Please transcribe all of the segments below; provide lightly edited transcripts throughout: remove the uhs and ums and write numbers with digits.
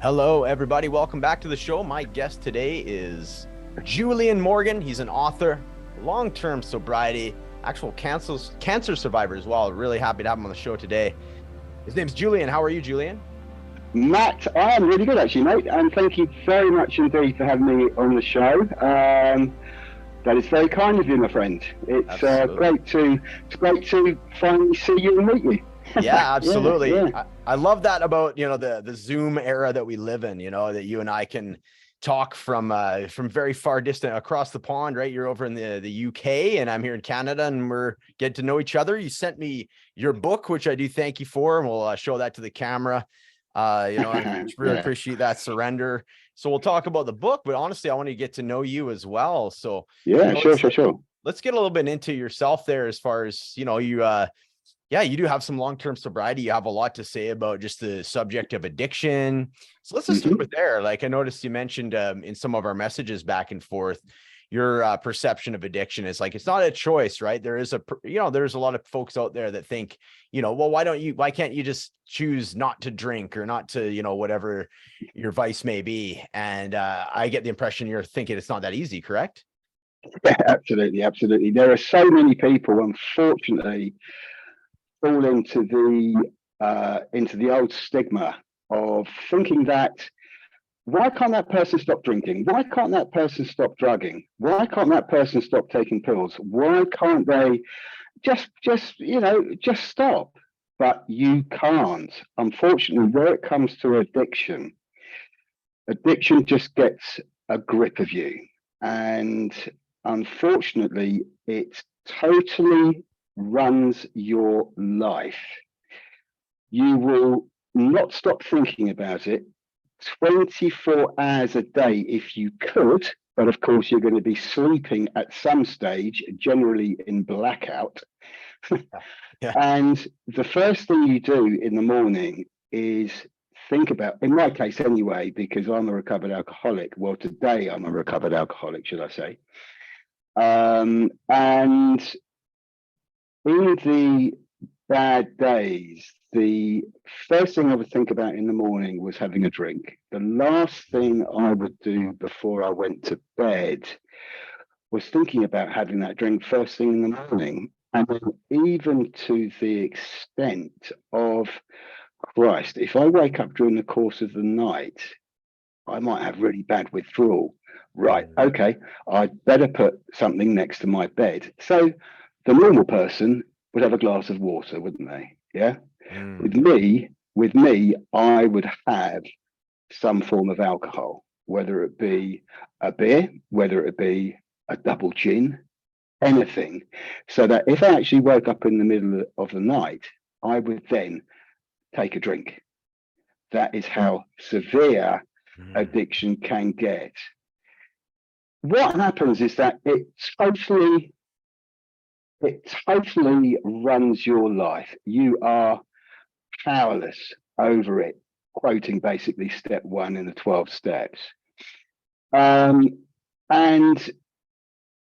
Hello, everybody. Welcome back to the show. My guest today is Julian Morgan. He's an author, long-term sobriety, actual cancer survivor as well. Really happy to have him on the show today. His name's Julian. How are you, Julian? Matt, I am really good actually, mate, and thank you very much indeed for having me on the show. That is very kind of you, my friend. It's great to finally see you and meet you. Yeah, absolutely. Yeah. I love that about, the Zoom era that we live in, that you and I can talk from very far distant across the pond, right? You're over in the UK and I'm here in Canada and we're getting to know each other. You sent me your book, which I do thank you for, and we'll show that to the camera. I really Yeah. appreciate that surrender. So we'll talk about the book, but honestly, I want to get to know you as well. So, Yeah, sure. let's get a little bit into yourself there as far as, you you do have some long-term sobriety. You have a lot to say about just the subject of addiction. So let's just start with there. Like I noticed you mentioned in some of our messages back and forth, your perception of addiction is like, it's not a choice, right? There's a lot of folks out there that think, well, why can't you just choose not to drink or not to, whatever your vice may be. And I get the impression you're thinking it's not that easy, correct? Yeah, absolutely. There are so many people, unfortunately, fall into the old stigma of thinking that why can't that person stop drinking? Why can't that person stop drugging? Why can't that person stop taking pills? Why can't they just stop? But you can't. Unfortunately, where it comes to addiction just gets a grip of you. And unfortunately, it totally runs your life. You will not stop thinking about it 24 hours a day if you could, but of course you're going to be sleeping at some stage, generally in blackout. Yeah. And the first thing you do in the morning is think about, in my case anyway, because I'm a recovered alcoholic. Well, today I'm a recovered alcoholic, should I say. And in the bad days, the first thing I would think about in the morning was having a drink. The last thing I would do before I went to bed was thinking about having that drink first thing in the morning. And then even to the extent of, Christ, if I wake up during the course of the night, I might have really bad withdrawal. Right, okay, I'd better put something next to my bed. So the normal person would have a glass of water, wouldn't they? Yeah. With me, I would have some form of alcohol, whether it be a beer, whether it be a double gin, anything, so that if I actually woke up in the middle of the night, I would then take a drink. That is how severe addiction can get. What happens is that it totally runs your life. You are powerless over it, quoting basically step one in the 12 steps. And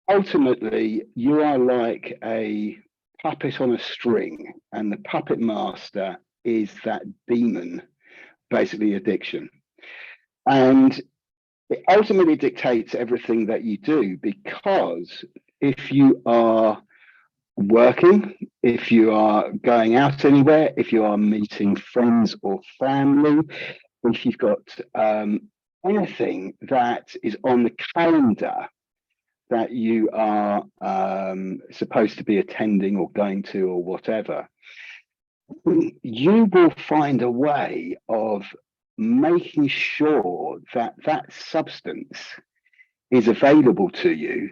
ultimately, you are like a puppet on a string, and the puppet master is that demon, basically addiction. And it ultimately dictates everything that you do, because if you are working, if you are going out anywhere, if you are meeting friends or family, if you've got anything that is on the calendar that you are supposed to be attending or going to or whatever, you will find a way of making sure that that substance is available to you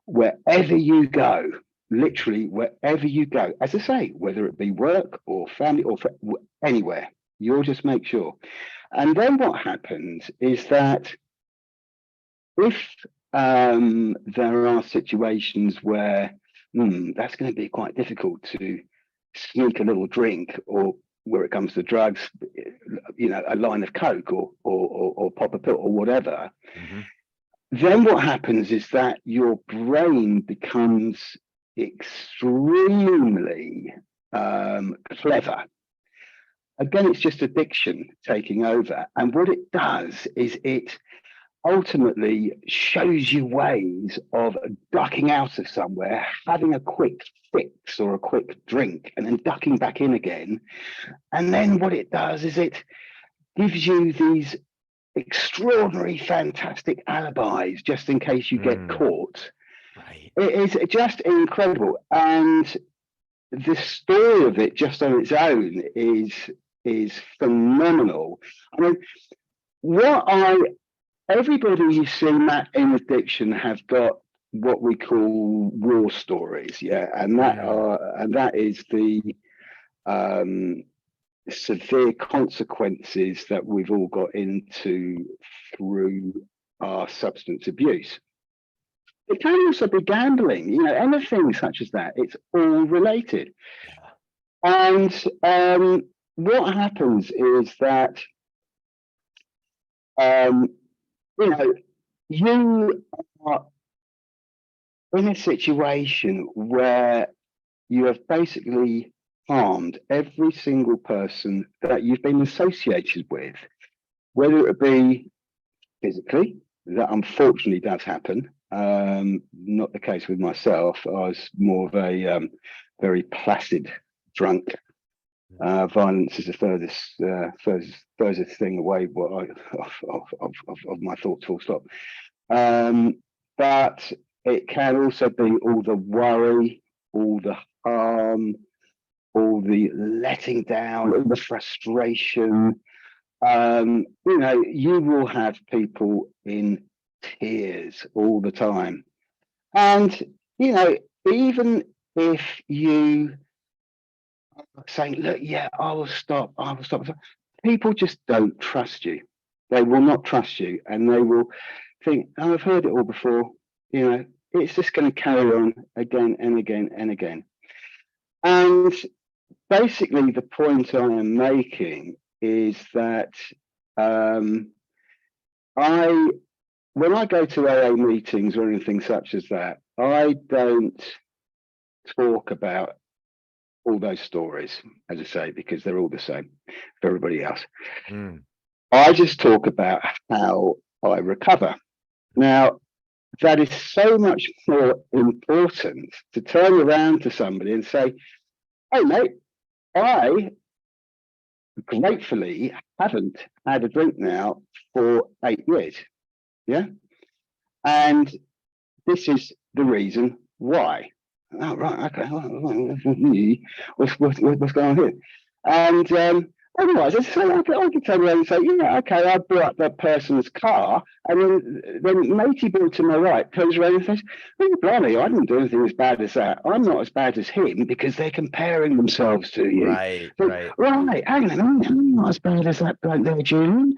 wherever you go, literally wherever you go. As I say, whether it be work or family or anywhere, you'll just make sure. And then what happens is that if there are situations where that's going to be quite difficult to sneak a little drink, or where it comes to drugs, a line of coke or pop a pill or whatever, then what happens is that your brain becomes extremely clever, again, it's just addiction taking over. And what it does is it ultimately shows you ways of ducking out of somewhere, having a quick fix or a quick drink, and then ducking back in again. And then what it does is it gives you these extraordinary, fantastic alibis just in case you get caught. Right. It is just incredible. And the story of it just on its own is phenomenal. I mean, everybody you see, Matt, in addiction have got what we call war stories, yeah, and that is the severe consequences that we've all got into through our substance abuse. It can also be gambling, you know, anything such as that. It's all related. Yeah. And what happens is that you know, you are in a situation where you have basically harmed every single person that you've been associated with, whether it be physically, that unfortunately does happen. Not the case with myself. I was more of a very placid drunk. Violence is the furthest thing away of my thoughts, full stop. But it can also be all the worry, all the harm, all the letting down, all the frustration. You know, you will have people in tears all the time. And, you know, even if you saying, look, yeah, I will stop. People just don't trust you. They will not trust you. And they will think, oh, I've heard it all before. You know, it's just going to carry on again and again and again. And basically, the point I am making is that when I go to AA meetings or anything such as that, I don't talk about all those stories, as I say, because they're all the same for everybody else. I just talk about how I recover. Now, that is so much more important to turn around to somebody and say, hey, mate, I gratefully haven't had a drink now for 8 years. Yeah. And this is the reason why. Oh, right. Okay. What's going on here? And otherwise, I could turn around and say, yeah, okay, I brought up that person's car, and then matey boy to my right turns around and says, oh, blimey, I didn't do anything as bad as that. I'm not as bad as him, because they're comparing themselves to you. Right, so, right. Right, hang on, I'm not as bad as that bloke there, Julian.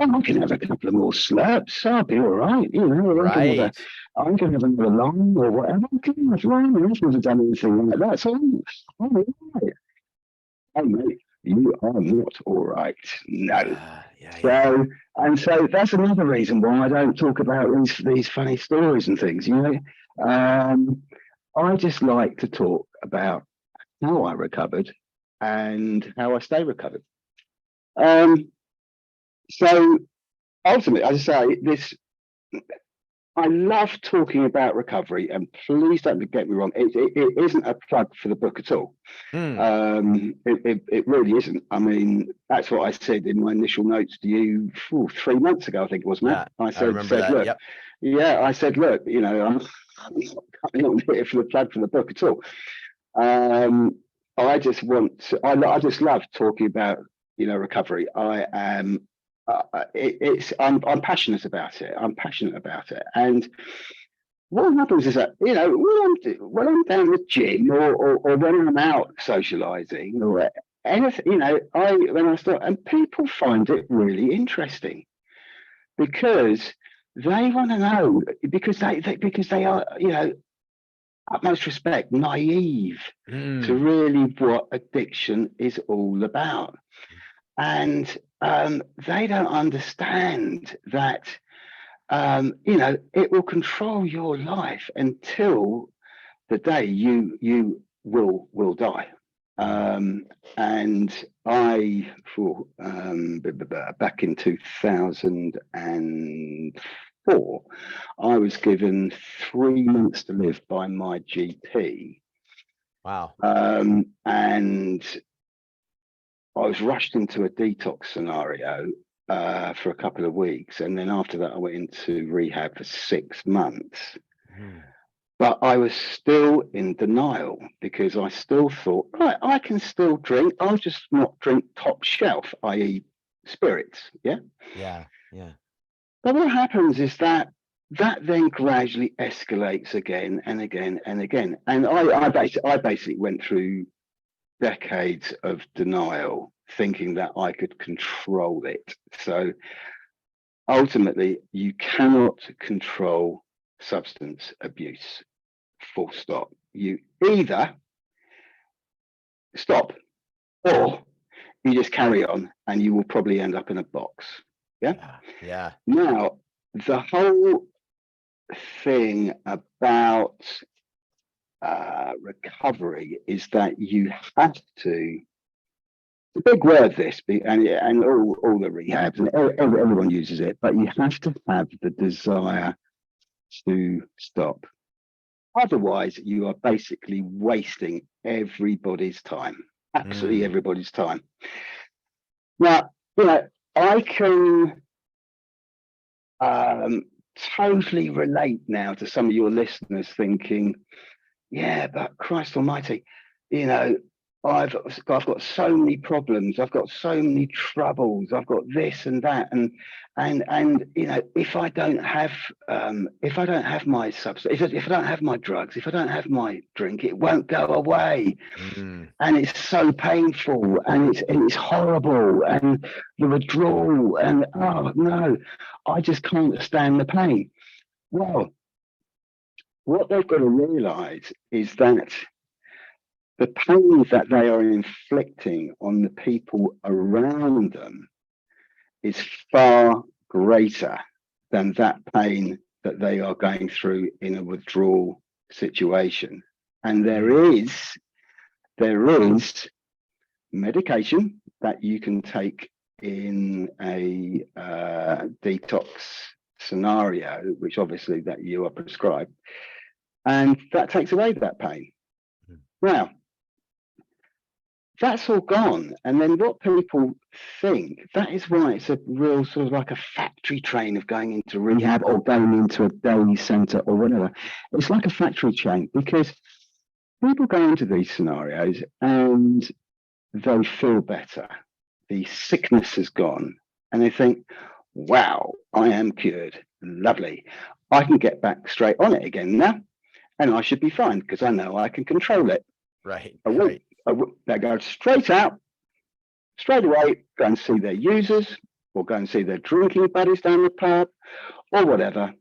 I can have a couple of more slurps. I'll be all right, you know. Right. I can have another long or whatever. What's wrong? I've never done anything like that. So I'm all right. Oh, mate, you are not all right. No. So that's another reason why I don't talk about these funny stories and things, you know. I just like to talk about how I recovered and how I stay recovered. So ultimately, as I say, I love talking about recovery, and please don't get me wrong, it isn't a plug for the book at all. It really isn't. I mean, that's what I said in my initial notes to you 3 months ago, I think it was, Matt. Yeah, I remember that. Look, yep. Yeah, I said, look, you know, I'm not here for the plug for the book at all. I just love talking about, you know, recovery. I am. I'm passionate about it. And what happens is that, you know, when I'm down the gym or when I'm out socializing or anything, you know, when I start, and people find it really interesting because they want to know, because they are, you know, utmost respect, naive to really what addiction is all about. And they don't understand that, you know, it will control your life until the day you will die. And I, back in 2004, I was given 3 months to live by my GP. Wow. And I was rushed into a detox scenario for a couple of weeks. And then after that, I went into rehab for 6 months. But I was still in denial because I still thought, right, I can still drink. I'll just not drink top shelf, i.e. spirits. Yeah. Yeah. Yeah. But what happens is that then gradually escalates again and again and again. And I basically went through decades of denial, thinking that I could control it. So ultimately, you cannot control substance abuse. Full stop. You either stop or you just carry on, and you will probably end up in a box. Yeah. Yeah. Now, the whole thing about recovery is that you have to. It's a big word, this, and all the rehabs and everyone uses it, but you have to have the desire to stop. Otherwise, you are basically wasting everybody's time, absolutely everybody's time. Now, I can totally relate now to some of your listeners thinking, yeah, but Christ Almighty, I've got so many problems, I've got so many troubles, I've got this and that, and if I don't have my substance, if I don't have my drugs, if I don't have my drink, it won't go away, and it's so painful, and it's horrible, and the withdrawal, and oh no, I just can't stand the pain. Well, what they've got to realize is that the pain that they are inflicting on the people around them is far greater than that pain that they are going through in a withdrawal situation. And there is medication that you can take in a detox scenario, which obviously that you are prescribed, and that takes away that pain. Now, that's all gone. And then what people think, that is why it's a real sort of like a factory train of going into rehab or going into a day centre or whatever. It's like a factory chain, because people go into these scenarios and they feel better. The sickness has gone and they think, wow, I am cured. Lovely. I can get back straight on it again now, and I should be fine because I know I can control it. Right. They go straight out, straight away, go and see their users or go and see their drinking buddies down the pub or whatever.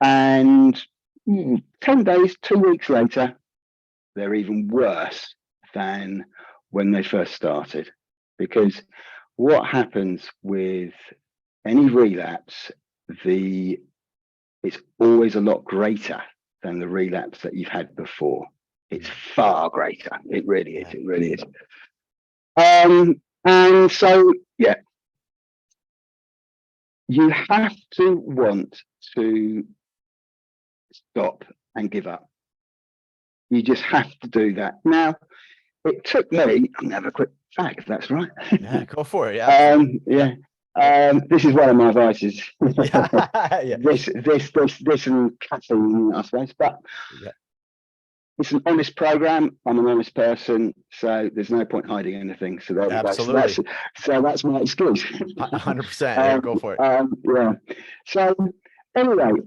And 10 days, 2 weeks later, they're even worse than when they first started. Because what happens with any relapse, it's always a lot greater than the relapse that you've had before. It's far greater. It really is. It really is. And so, yeah, you have to want to stop and give up. You just have to do that. Now, it took me, I'm going to have a quick fact, if that's right. Yeah, go for it. Yeah. This is one of my vices. Yeah. This and caffeine, I suppose. But yeah. It's an honest program. I'm an honest person, so there's no point hiding anything. So Absolutely. That's my excuse. 100%. Yeah, go for it. Yeah. So anyway,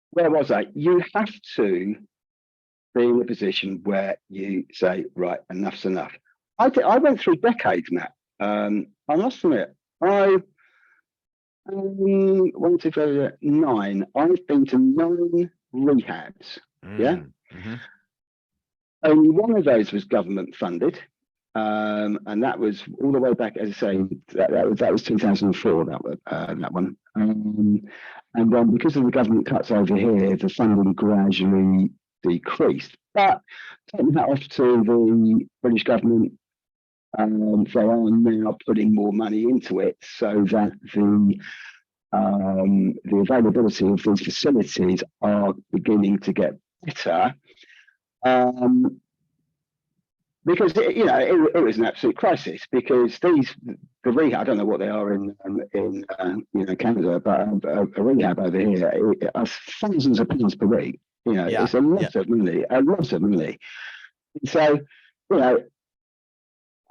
where was I? You have to be in a position where you say, right, enough's enough. I went through decades, Matt. I must admit, I've been to 9 rehabs. Yeah. Only one of those was government funded. And that was all the way back, as I say, that was 2004, that one. And then because of the government cuts over here, the funding gradually decreased. But taking that off to the British government, they are now putting more money into it so that the availability of these facilities are beginning to get better. Because it was an absolute crisis. Because the rehab, I don't know what they are in Canada, but a rehab over here are thousands of pounds per week. It's a lot of money, So,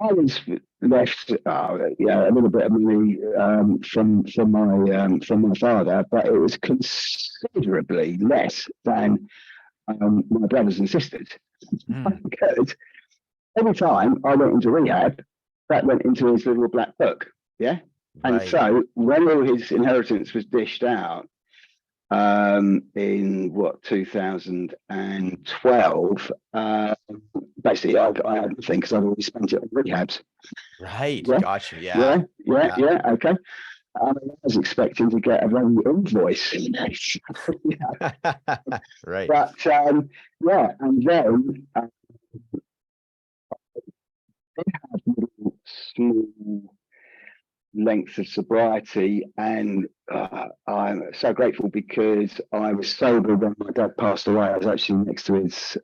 I was left, a little bit of money from my father, but it was considerably less than my brothers and sisters. Because every time I went into rehab, that went into his little black book, yeah. And so when all his inheritance was dished out in 2012, basically I had nothing because I'd already spent it on rehabs. Right. Yeah? Gotcha. Yeah. Okay. I was expecting to get a very invoice. Right. But and then they had little small lengths of sobriety, and I'm so grateful because I was sober when my dad passed away. I was actually next to his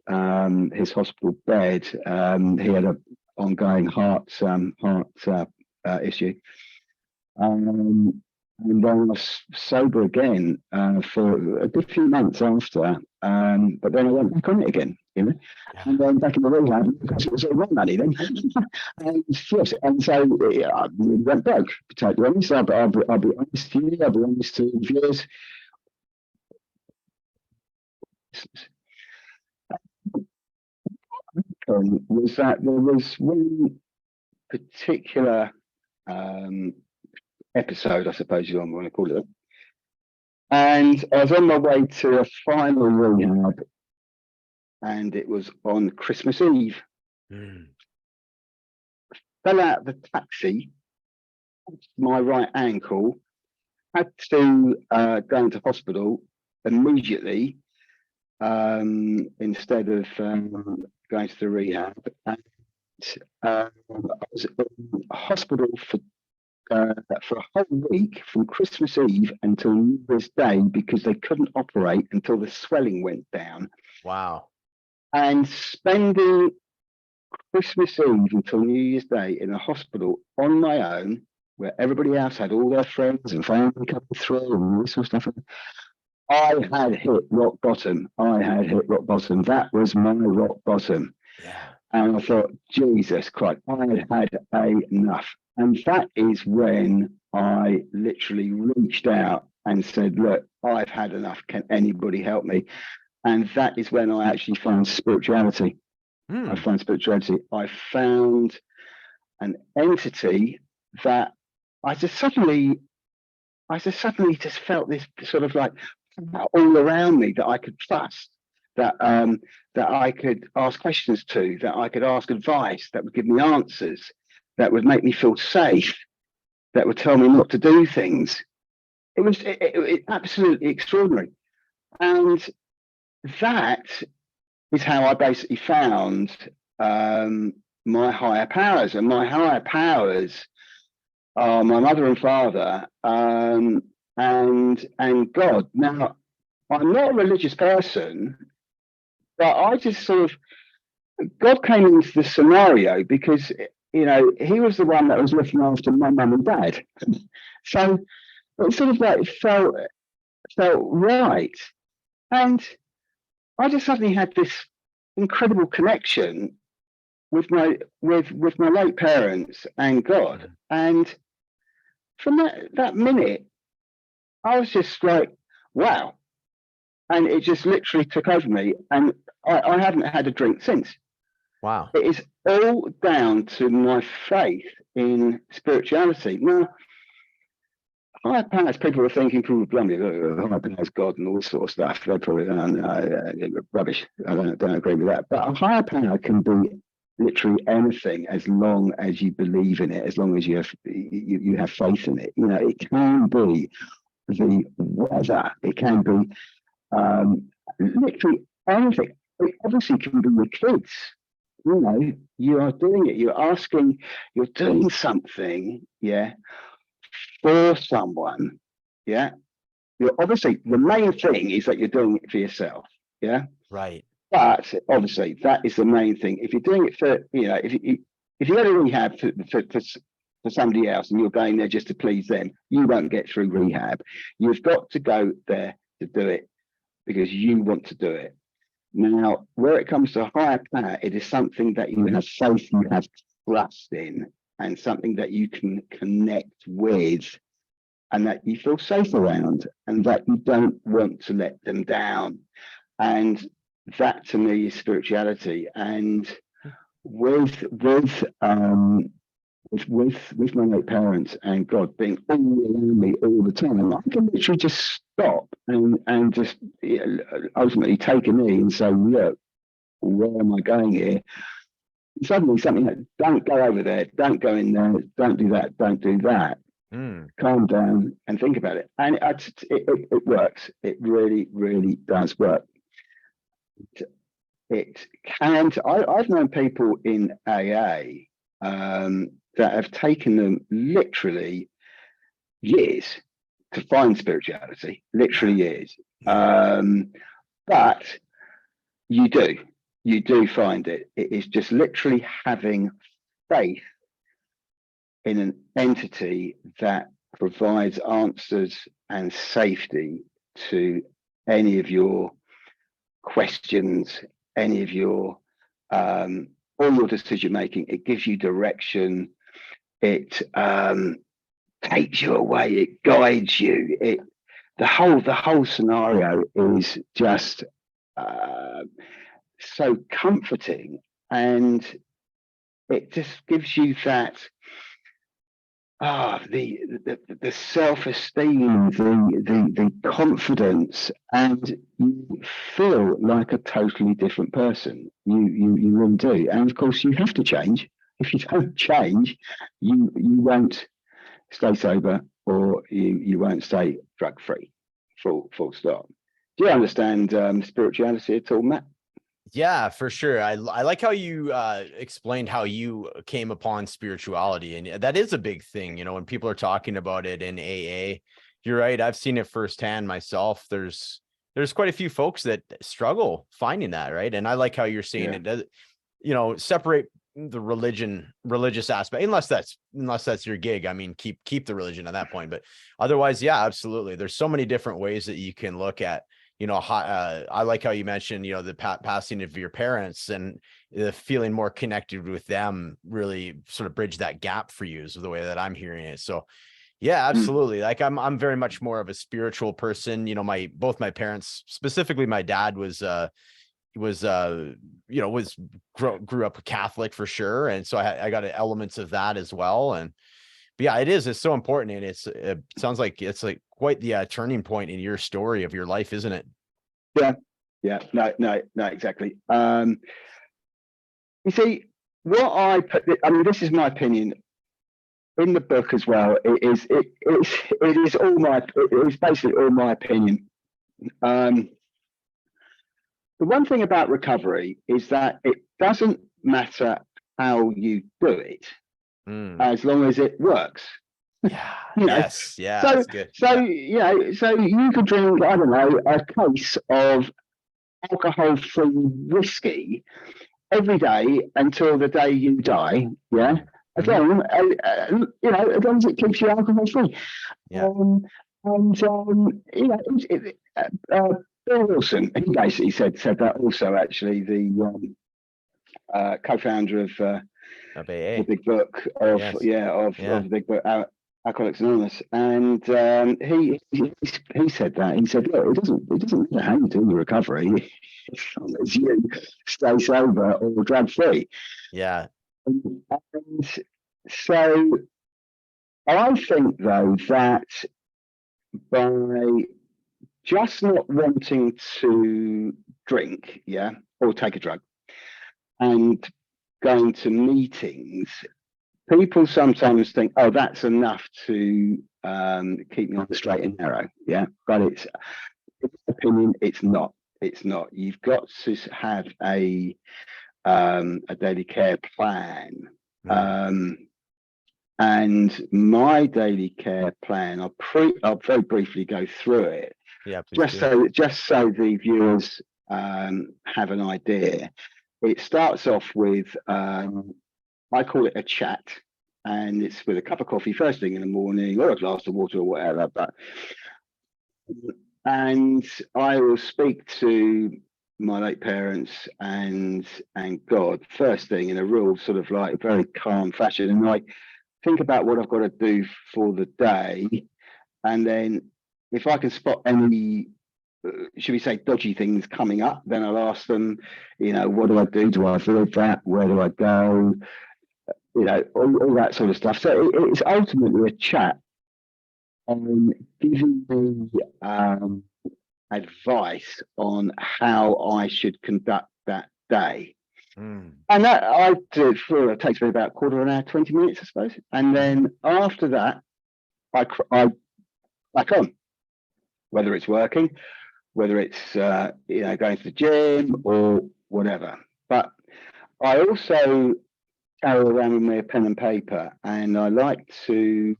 hospital bed. He had an ongoing heart issue. And then I was sober again for a good few months after. But then I went back on it again, And then back in the rehab, because it was all my money then. And so I went broke, to tell you honest. I'll be honest to you, I'll be honest to viewers. Was that there was one particular episode, I suppose you want to call it. And I was on my way to a final rehab, and it was on Christmas Eve. Fell out of the taxi, my right ankle, had to go into hospital immediately instead of going to the rehab. And I was in hospital for a whole week from Christmas Eve until New Year's Day because they couldn't operate until the swelling went down. Wow. And spending Christmas Eve until New Year's Day in a hospital on my own, where everybody else had all their friends and family coming through and all this sort of stuff. I had hit rock bottom. That was my rock bottom. Yeah. And I thought, Jesus Christ, I had enough. And that is when I literally reached out and said, look, I've had enough. Can anybody help me? And that is when I actually found spirituality. I found an entity that I just suddenly just felt this sort of like all around me that I could trust, that I could ask questions to, that I could ask advice, that would give me answers, that would make me feel safe, that would tell me not to do things. It was absolutely extraordinary. And that is how I basically found my higher powers. And my higher powers are my mother and father and God. Now, I'm not a religious person, but I just sort of, God came into the scenario because, he was the one that was looking after my mum and dad. So it sort of like felt right. And I just suddenly had this incredible connection with my late parents and God. And from that minute, I was just like, wow. And it just literally took over me. And I haven't had a drink since. Wow. It is all down to my faith in spirituality. Now, higher powers, people are thinking probably higher powers, God and all this sort of stuff. They're probably rubbish. I don't agree with that. But a higher power can be literally anything as long as you believe in it, as long as you have faith in it. It can be the weather. It can be literally anything. it obviously can be your kids. You know, you are doing it. You're doing something, yeah, for someone, yeah. You're obviously, the main thing is that you're doing it for yourself, yeah. Right. But obviously, that is the main thing. If you're doing it for, you know, if you go to rehab for somebody else and you're going there just to please them, you won't get through rehab. You've got to go there to do it because you want to do it. Now, where it comes to higher power, it is something that you have faith, you have trust in, and something that you can connect with, and that you feel safe around, and that you don't want to let them down. And that to me is spirituality. And with my late parents and God being all around me all the time, I can literally just stop and just ultimately take a knee and say, look, where am I going here? And suddenly something like, don't go over there, don't go in there, don't do that, don't do that. Calm down and think about it. And it works. It really, really does work. It can. I've known people in AA that have taken them literally years to find spirituality, literally years. But you do find it. It is just literally having faith in an entity that provides answers and safety to any of your questions, any of your all your decision making. It gives you direction. It takes you away. It guides you. The whole scenario is just so comforting, and it just gives you that the self-esteem, the confidence, and you feel like a totally different person. You really do. And of course you have to change. If you don't change, you won't stay sober, or you won't stay drug free. Full stop. Do you understand spirituality at all, Matt? Yeah, for sure. I like how you explained how you came upon spirituality, and that is a big thing, you know, when people are talking about it in AA. You're right. I've seen it firsthand myself. There's quite a few folks that struggle finding that, right? And I like how you're saying it does, you know, separate the religious aspect, unless that's your gig. I mean, keep the religion at that point, but otherwise, yeah, absolutely. There's so many different ways that you can look at, you know, I like how you mentioned, you know, the passing of your parents and the feeling more connected with them really sort of bridge that gap for you, is the way that I'm hearing it. So yeah, absolutely. Like I'm very much more of a spiritual person. You know, both my parents, specifically my dad was you know, grew up Catholic for sure. And so I got elements of that as well. And but yeah, it's so important. And it sounds like it's like quite the turning point in your story of your life, isn't it? Yeah. No, exactly. You see, I mean, this is my opinion in the book as well. It is basically all my opinion. The one thing about recovery is that it doesn't matter how you do it, as long as it works. Yeah. You know? Yes. Yeah. So, that's good. So you know, so you could drink, I don't know, a case of alcohol-free whiskey every day until the day you die. Yeah. As long, you know, as long as it keeps you alcohol-free. Yeah. You know, Bill Wilson, he basically said that also. Actually, the co-founder of AA. the big book of the big book Alcoholics Anonymous, and he said that. He said, look, it doesn't matter how you do your recovery, as long as you stay sober or drug free. Yeah. And so I think though that by just not wanting to drink, or take a drug, and going to meetings, people sometimes think, oh, that's enough to keep me on the straight and narrow. Yeah, but in my opinion, it's not. It's not. You've got to have a daily care plan. And my daily care plan, I'll very briefly go through it. Yeah, just so the viewers have an idea. It starts off with I call it a chat, and it's with a cup of coffee first thing in the morning, or a glass of water, or whatever. And I will speak to my late parents and God first thing in a real sort of like very calm fashion, and like think about what I've got to do for the day, and then if I can spot any, should we say, dodgy things coming up, then I'll ask them, you know, what do I do? Do I avoid that? Where do I go? You know, all that sort of stuff. So it's ultimately a chat on giving me advice on how I should conduct that day. And that I do it for, it takes me about a quarter of an hour, 20 minutes, I suppose. And then after that, I back on, whether it's working, whether it's you know, going to the gym or whatever. But I also carry around with me a pen and paper, and I like to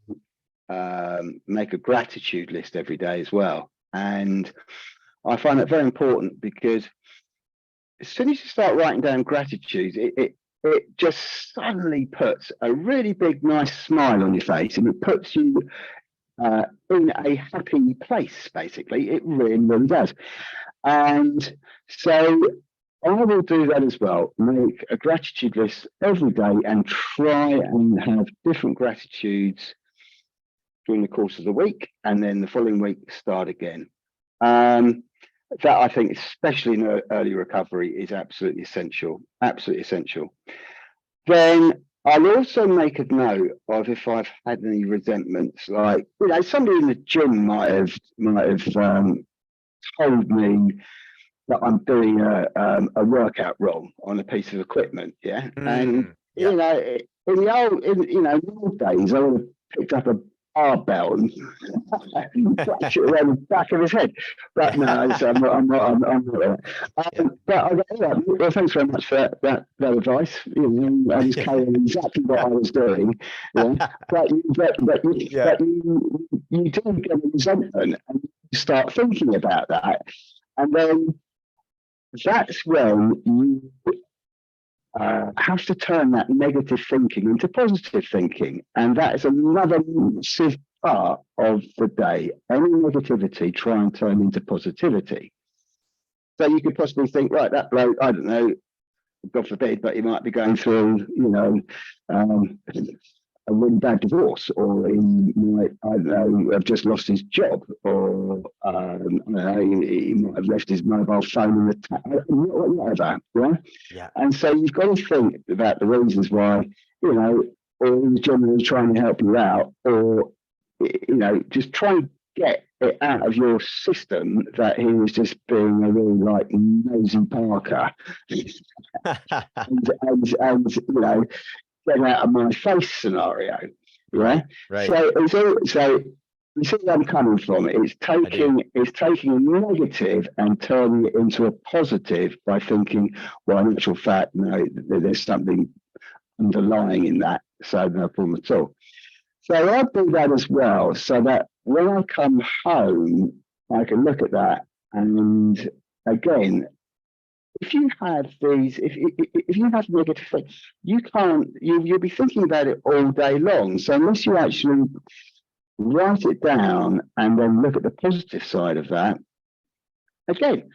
make a gratitude list every day as well. And I find that very important, because as soon as you start writing down gratitude, it just suddenly puts a really big, nice smile on your face, and it puts you in a happy place, basically. It really, really does. And so I will do that as well, make a gratitude list every day and try and have different gratitudes during the course of the week, and then the following week start again. That, I think, especially in early recovery, is absolutely essential. Absolutely essential. Then I'll also make a note of if I've had any resentments. Like, you know, somebody in the gym might have told me that I'm doing a workout wrong on a piece of equipment. Yeah, and you know, in the old days, I would have picked up a barbell and flash it around the back of his head. But no, so I'm not that. But I go, well, thanks very much for that advice. You know, I was carrying exactly what I was doing. Yeah. But you do get a resentment, and you start thinking about that, and then that's when you have to turn that negative thinking into positive thinking. And that is another massive part of the day. Any negativity, try and turn into positivity. So you could possibly think, right, that bloke, I don't know, God forbid, but he might be going through, you know, a really bad divorce, or he might, I don't know, have just lost his job, or I don't know, he might have left his mobile phone in the whatever, right? Yeah. And so you've got to think about the reasons why, you know, or he was generally trying to help you out, or, you know, just try and get it out of your system that he was just being a really like nosy Parker, and you know, get out of my face scenario, right? So you see where I'm coming from. It's taking a negative and turning it into a positive by thinking, well, in actual fact, no, there's something underlying in that, so no problem at all. So I do that as well, so that when I come home, I can look at that, and again, if you have these, if you have negative things, you'll be thinking about it all day long. So unless you actually write it down and then look at the positive side of that, again,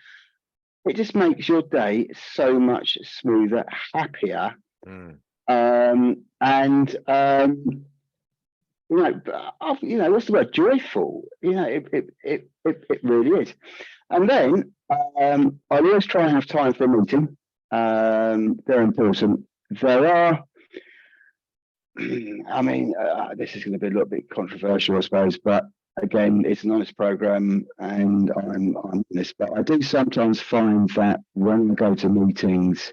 it just makes your day so much smoother, happier, you know, what's the word? Joyful. You know, it really is. And then I always try and have time for a meeting. They're important. There are, I mean, this is going to be a little bit controversial, I suppose, but again, it's an honest program, and I'm honest. But I do sometimes find that when I go to meetings,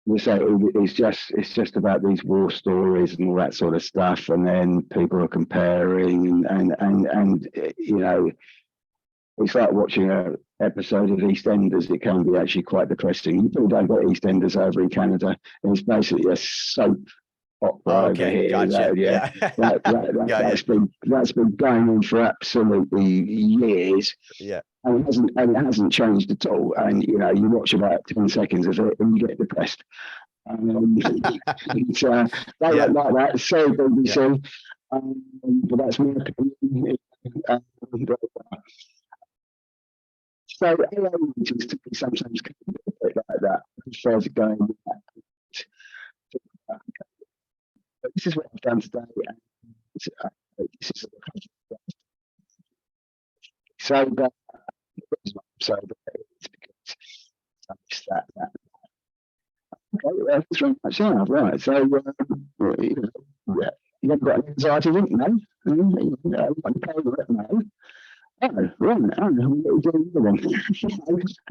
it's just about these war stories and all that sort of stuff, and then people are comparing, and you know, it's like watching a episode of EastEnders, it can be actually quite depressing. You probably don't get EastEnders over in Canada. It's basically a soap opera over Okay, here. gotcha. Yeah. Yeah. That's been going on for absolutely years. Yeah. And it hasn't changed at all. And you know, you watch about 10 seconds of it and you get depressed. It's, they Yeah. don't like that. So BBC. Yeah. But that's my opinion. So AA meetings to be sometimes can be a bit like that as far as going. But this is what I've done today. And this is sober. Sober. It's because I missed that. Okay, well, that's right. That's right. So, you know, yeah. You haven't got an anxiety link? No. No. No. Oh, right. Oh, what are you doing?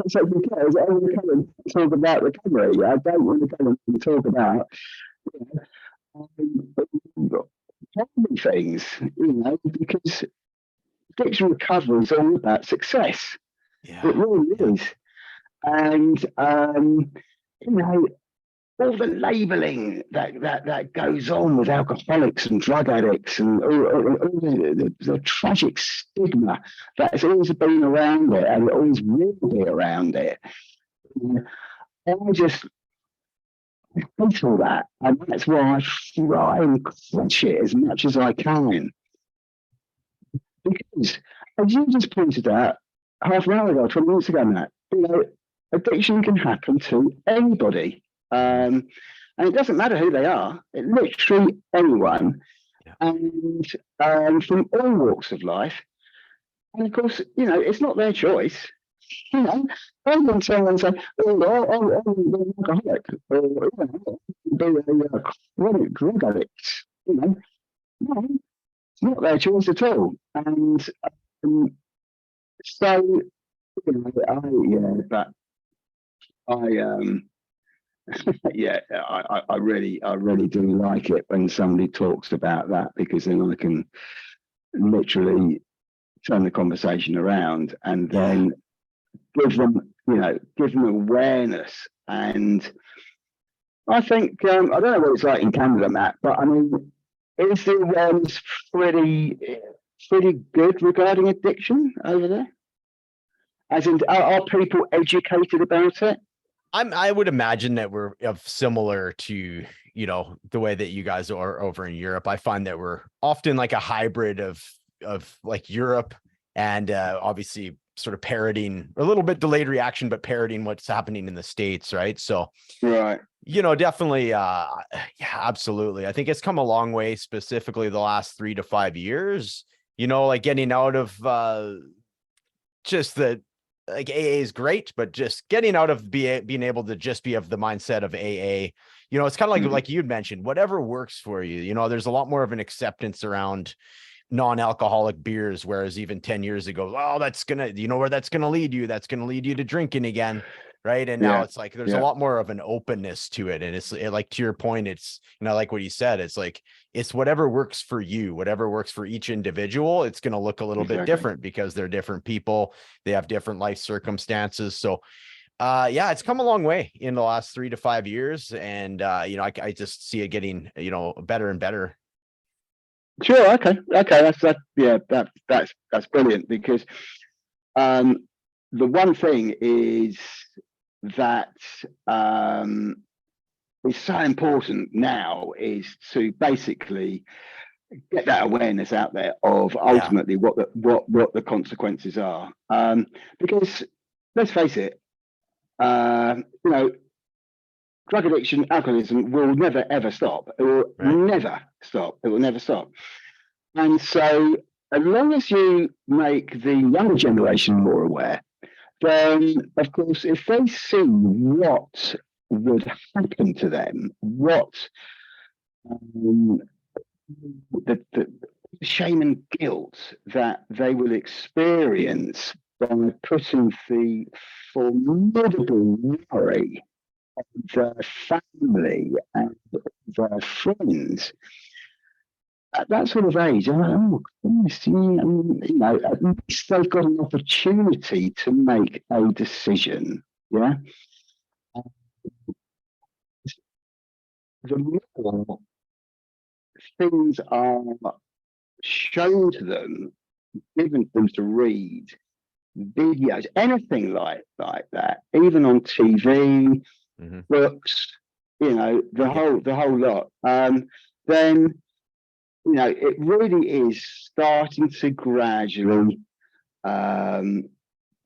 So because I want to come and talk about recovery. I don't want to come and talk about family things, you know, because addiction recovery is all about success. Yeah. It really is. And you know, all the labeling that goes on with alcoholics and drug addicts and all the tragic stigma that's always been around it and it always will be around it. I just hate all that. And that's why I try and crush it as much as I can. Because, as you just pointed out half an hour ago, 20 minutes ago, Matt, you know, addiction can happen to anybody. And it doesn't matter who they are, it literally anyone, and from all walks of life. And of course, you know, it's not their choice. You know, I wouldn't tell and say, oh, I'm an alcoholic, or you know, be a chronic drug addict. You know, no, it's not their choice at all. And so, you know, but yeah, I really do like it when somebody talks about that, because then I can literally turn the conversation around and then give them awareness. And I think I don't know what it's like in Canada, Matt, but I mean, is the awareness pretty good regarding addiction over there? As in, are people educated about it? I would imagine that we're similar to, you know, the way that you guys are over in Europe. I find that we're often like a hybrid of like Europe and obviously sort of parroting a little bit delayed reaction, but parroting what's happening in the States. Right. So, right. You know, definitely. Yeah, absolutely. I think it's come a long way, specifically the last 3 to 5 years, you know, like getting out of just the, like AA is great, but just getting out of being able to just be of the mindset of AA, you know, it's kind of like you'd mentioned, whatever works for you. You know, there's a lot more of an acceptance around non-alcoholic beers, whereas even 10 years ago, oh, that's gonna, you know, where that's gonna lead you, that's gonna lead you to drinking again, right? And now it's like there's a lot more of an openness to it, and it's like, to your point, it's, you know, like what you said, it's like it's whatever works for you, whatever works for each individual. It's going to look a little bit different because they're different people, they have different life circumstances. So yeah, it's come a long way in the last 3 to 5 years, and you know, I just see it getting, you know, better and better. Sure. Okay. That's brilliant, because the one thing is that is so important now is to basically get that awareness out there of ultimately what the consequences are. Because let's face it, you know, drug addiction, alcoholism will never ever stop. It will never stop. It will never stop. And so, as long as you make the younger generation more aware, then of course, if they see what would happen to them, what the shame and guilt that they will experience by putting the formidable worry of their family and their friends at that sort of age, I'm like, oh, goodness, at least they've got an opportunity to make a decision. Yeah. The more things are shown to them, given to them to read, videos, anything like that, even on TV, books, the whole lot, then it really is starting to gradually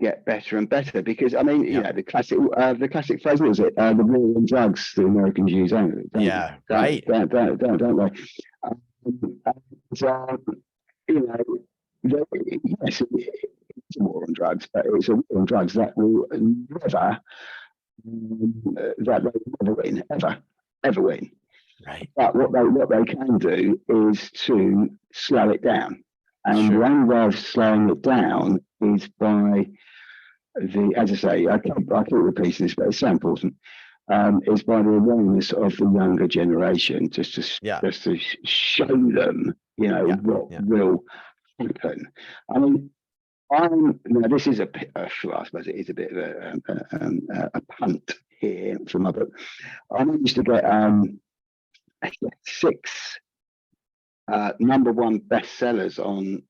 get better and better, because I mean, the classic phrase, what was it? The war on drugs the Americans use, don't they? Right. Don't they? Yes, it's a war on drugs, but it's a war on drugs that will never, win, ever win. Right. But what they can do is to slow it down, and the only way of slowing it down is by as I say, I keep repeating this, but it's so important. Is by the awareness of the younger generation, just to show them, what will happen. I mean, this is I suppose it is a bit of a punt here from my book. I managed to get 6 #1 bestsellers on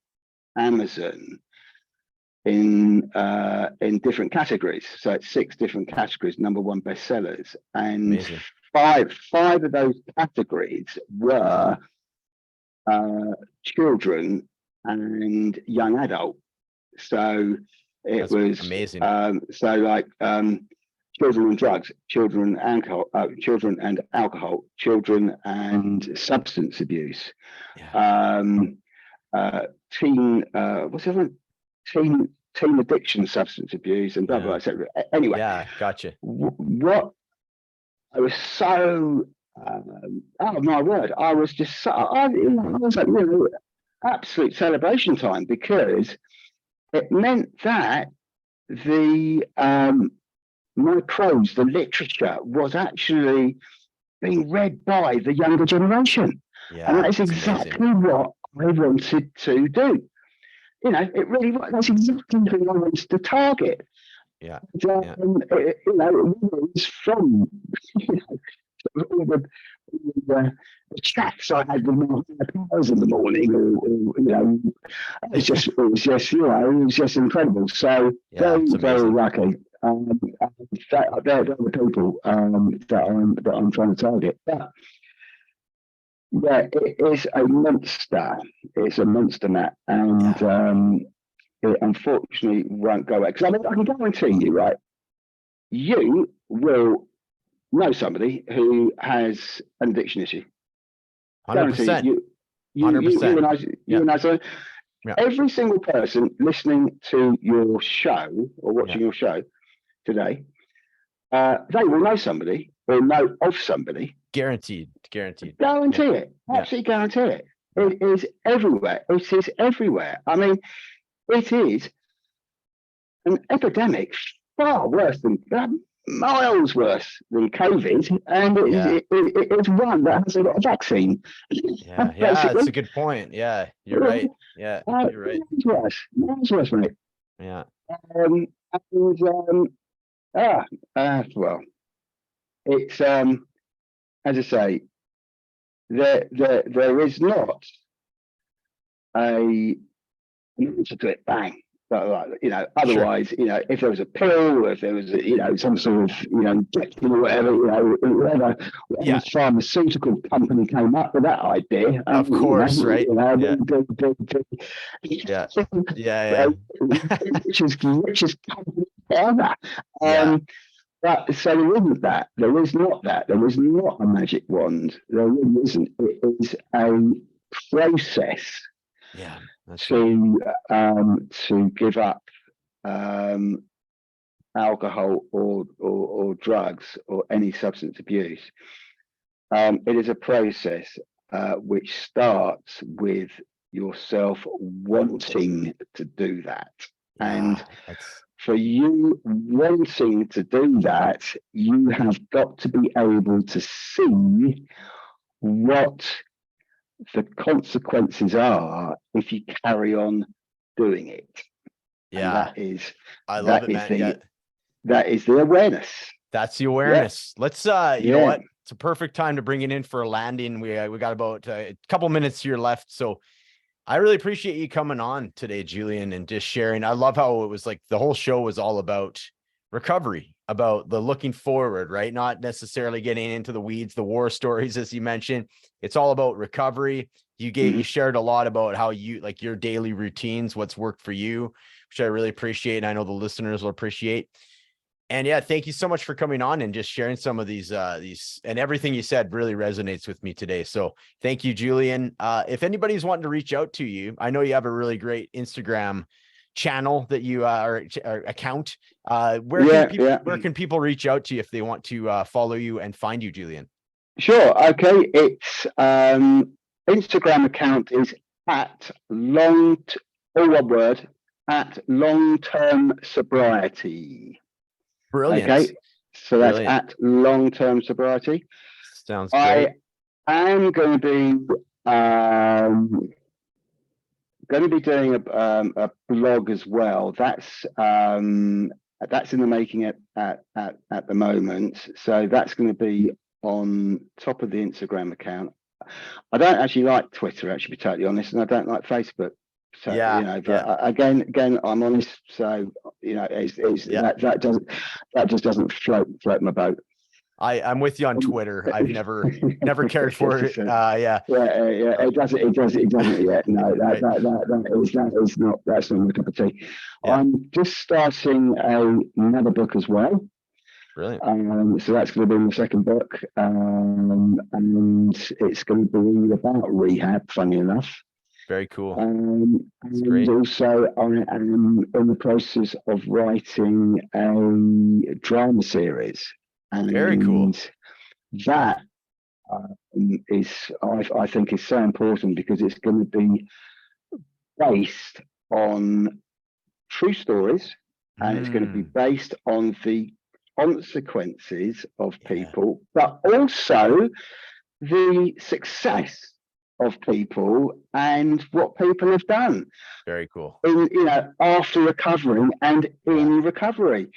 Amazon in different categories. So it's 6 different categories, #1 bestsellers, and amazing. five of those categories were children and young adult. So That's was amazing. So like children and drugs, children and alcohol, children and substance abuse, teen what's the other one? Teen addiction, substance abuse, and blah blah, etc. Anyway, gotcha. What I was so oh my word, I was just so, I was like, absolute celebration time, because it meant that the my prose, the literature, was actually being read by the younger generation, and that is exactly what I wanted to do. It really was. That's exactly who I wanted to target. Yeah. It was from all the chats I had with my powers in the morning, it was just incredible. So very lucky. They're the people that I'm trying to target. But yeah, it is a monster. It's a monster, Matt, and it unfortunately won't go away. Because I can guarantee you, right? You will know somebody who has an addiction issue. 100%. You and I. So every single person listening to your show or watching your show today, they will know somebody or know of somebody. Guaranteed. Guarantee it. Absolutely guarantee it. It is everywhere. It is everywhere. I mean, it is an epidemic far worse than miles worse than COVID, and it's one that has a vaccine. That's a good point. Yeah, you're right. Yeah, you're right. Miles worse, mate. Yeah. Well, it's as I say, there is not an answer to it. Bang. But otherwise, if there was a pill, or if there was some sort of injection or whatever, pharmaceutical company came up with that idea, of course, right? Richest company ever. But so there isn't that. There is not that. There is not a magic wand. There really isn't. It is a process. Yeah. To give up alcohol or drugs or any substance abuse. It is a process which starts with yourself wanting to do that. And for you wanting to do that, you have got to be able to see what the consequences are if you carry on doing it. Yeah. And I love it, man. that is the awareness. That's the awareness. Let's, you know what? It's a perfect time to bring it in for a landing. We got about a couple minutes here left. So I really appreciate you coming on today, Julian, and just sharing. I love how it was like the whole show was all about recovery, about the looking forward, right? Not necessarily getting into the weeds, the war stories, as you mentioned. It's all about recovery. You shared a lot about how you like your daily routines, what's worked for you, which I really appreciate. And I know the listeners will appreciate. And yeah, thank you so much for coming on and just sharing some of these and everything you said really resonates with me today. So thank you, Julian. If anybody's wanting to reach out to you, I know you have a really great Instagram channel that you or account. Where can people reach out to you if they want to follow you and find you, Julian? Sure. Okay. It's Instagram account is at all one word, at long-term sobriety. Brilliant. Okay, so that's at long-term sobriety. Sounds great. I am going to be doing a blog as well. That's in the making at the moment. So that's going to be on top of the Instagram account. I don't actually like Twitter, actually, to be totally honest, and I don't like Facebook. So again, I'm honest. So that just doesn't float my boat. I'm with you on Twitter. I've never cared for it. It doesn't yet. No, that's not my cup of tea. Yeah. I'm just starting another book as well. Brilliant. So that's going to be my second book, and it's going to be about rehab. Funny enough. Very cool. And also, I am in the process of writing a drama series. And very cool. That I think is so important because it's going to be based on true stories, and it's going to be based on the consequences of people, but also the success of people and what people have done. Very cool. After recovering and in recovery.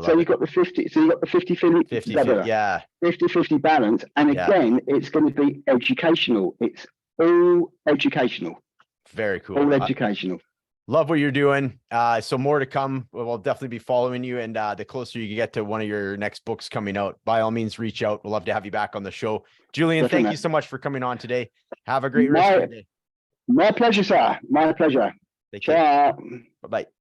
So you've got the 50. So you've got the 50-50 balance. And again, it's going to be educational. It's all educational. Very cool. All educational. Love what you're doing. So more to come. We'll definitely be following you. And the closer you get to one of your next books coming out, by all means, reach out. We'll love to have you back on the show. Julian, thank you so much for coming on today. Have a great rest of your day. My pleasure, sir. My pleasure. Take care. Bye-bye.